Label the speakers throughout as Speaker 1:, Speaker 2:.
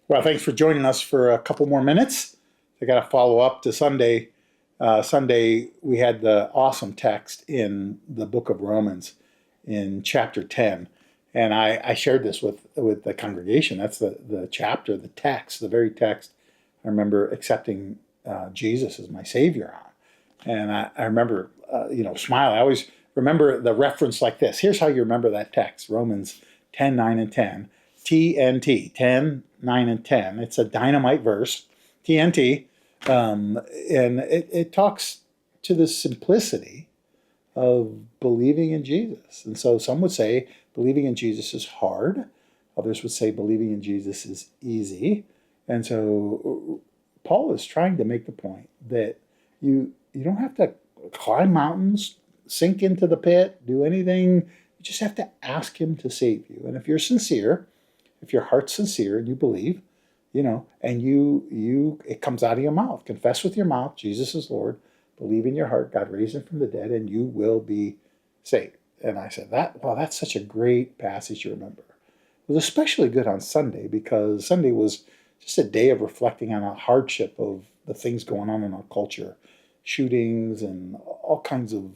Speaker 1: Well, thanks for joining us for a couple more minutes. I got to follow up to Sunday. Sunday, we had the awesome text in the book of Romans in chapter 10. And I shared this with the congregation. That's the chapter, the text, the very text I remember accepting Jesus as my Savior on. And I remember, smiling. I always remember the reference like this. Here's how you remember that text, Romans 10, 9, and 10. TNT, 10, 9, and 10. It's a dynamite verse, TNT. And it talks to the simplicity of believing in Jesus. And so some would say believing in Jesus is hard. Others would say believing in Jesus is easy. And so Paul is trying to make the point that you don't have to climb mountains, sink into the pit, do anything. You just have to ask him to save you. And if you're sincere, if your heart's sincere and you believe, and it comes out of your mouth. Confess with your mouth, Jesus is Lord. Believe in your heart, God raised him from the dead, and you will be saved. And I said, that's such a great passage to remember. It was especially good on Sunday because Sunday was just a day of reflecting on a hardship of the things going on in our culture, shootings and all kinds of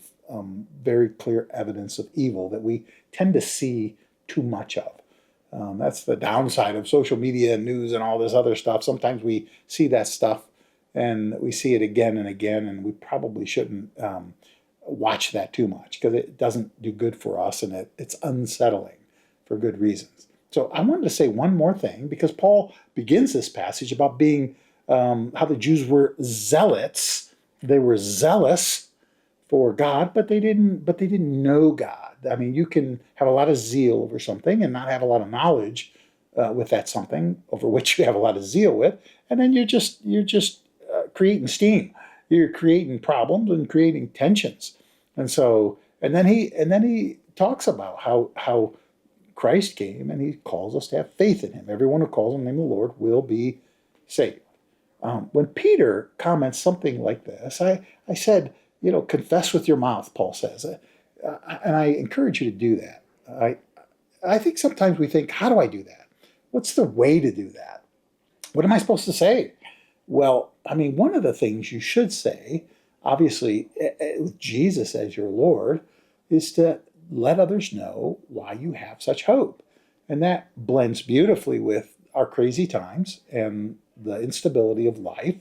Speaker 1: very clear evidence of evil that we tend to see too much of. That's the downside of social media and news and all this other stuff. Sometimes we see that stuff and we see it again and again, and we probably shouldn't watch that too much because it doesn't do good for us and it's unsettling for good reasons. So I wanted to say one more thing because Paul begins this passage about being how the Jews were zealots. They were zealous for God, but they didn't know God. I mean, you can have a lot of zeal over something and not have a lot of knowledge with that something over which you have a lot of zeal with, and then you're just creating steam. You're creating problems and creating tensions, and then he talks about how Christ came and he calls us to have faith in him. Everyone who calls on the name of the Lord will be saved. When Peter comments something like this, I said, confess with your mouth, Paul says. And I encourage you to do that. I think sometimes we think, how do I do that? What's the way to do that? What am I supposed to say? Well, I mean, one of the things you should say, obviously, with Jesus as your Lord, is to let others know why you have such hope. And that blends beautifully with our crazy times and the instability of life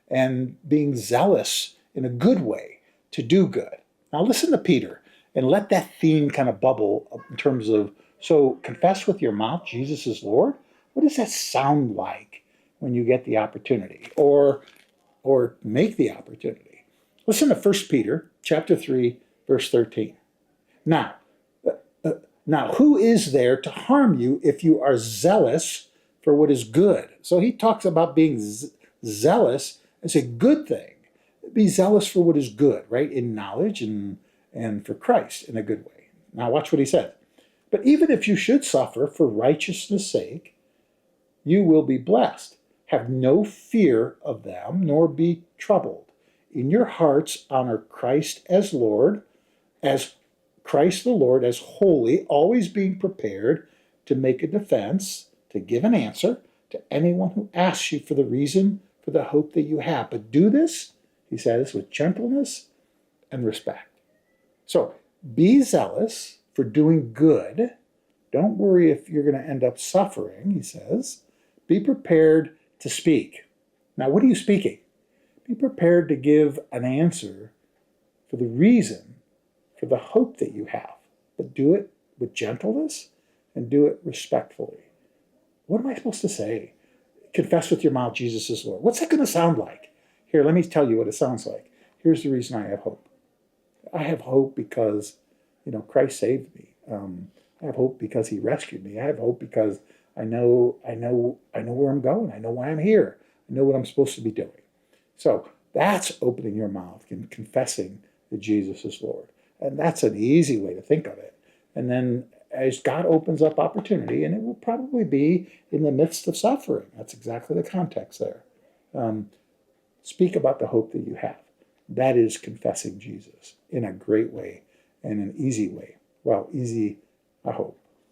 Speaker 1: and being zealous in a good way to do good. Now listen to Peter and let that theme kind of bubble in terms of, so confess with your mouth Jesus is Lord. What does that sound like when you get the opportunity or make the opportunity? Listen to 1 Peter chapter 3, verse 13. Now, who is there to harm you if you are zealous for what is good? So he talks about being zealous as a good thing. Be zealous for what is good, right? In knowledge and for Christ in a good way. Now watch what he said. But even if you should suffer for righteousness' sake, you will be blessed. Have no fear of them, nor be troubled. In your hearts honor Christ as Lord, as Christ the Lord as holy, always being prepared to make a defense, to give an answer to anyone who asks you for the reason for the hope that you have. But do this, he says, with gentleness and respect. So be zealous for doing good. Don't worry if you're going to end up suffering, he says. Be prepared to speak. Now, what are you speaking? Be prepared to give an answer for the reason for the hope that you have. But do it with gentleness and do it respectfully. What am I supposed to say? Confess with your mouth Jesus is Lord. What's that going to sound like? Here, let me tell you what it sounds like. Here's the reason I have hope. I have hope because, Christ saved me. I have hope because he rescued me. I have hope because I know where I'm going. I know why I'm here. I know what I'm supposed to be doing. So that's opening your mouth and confessing that Jesus is Lord. And that's an easy way to think of it. And then as God opens up opportunity, and it will probably be in the midst of suffering. That's exactly the context there. Speak about the hope that you have. That is confessing Jesus in a great way and an easy way. Well, easy, I hope.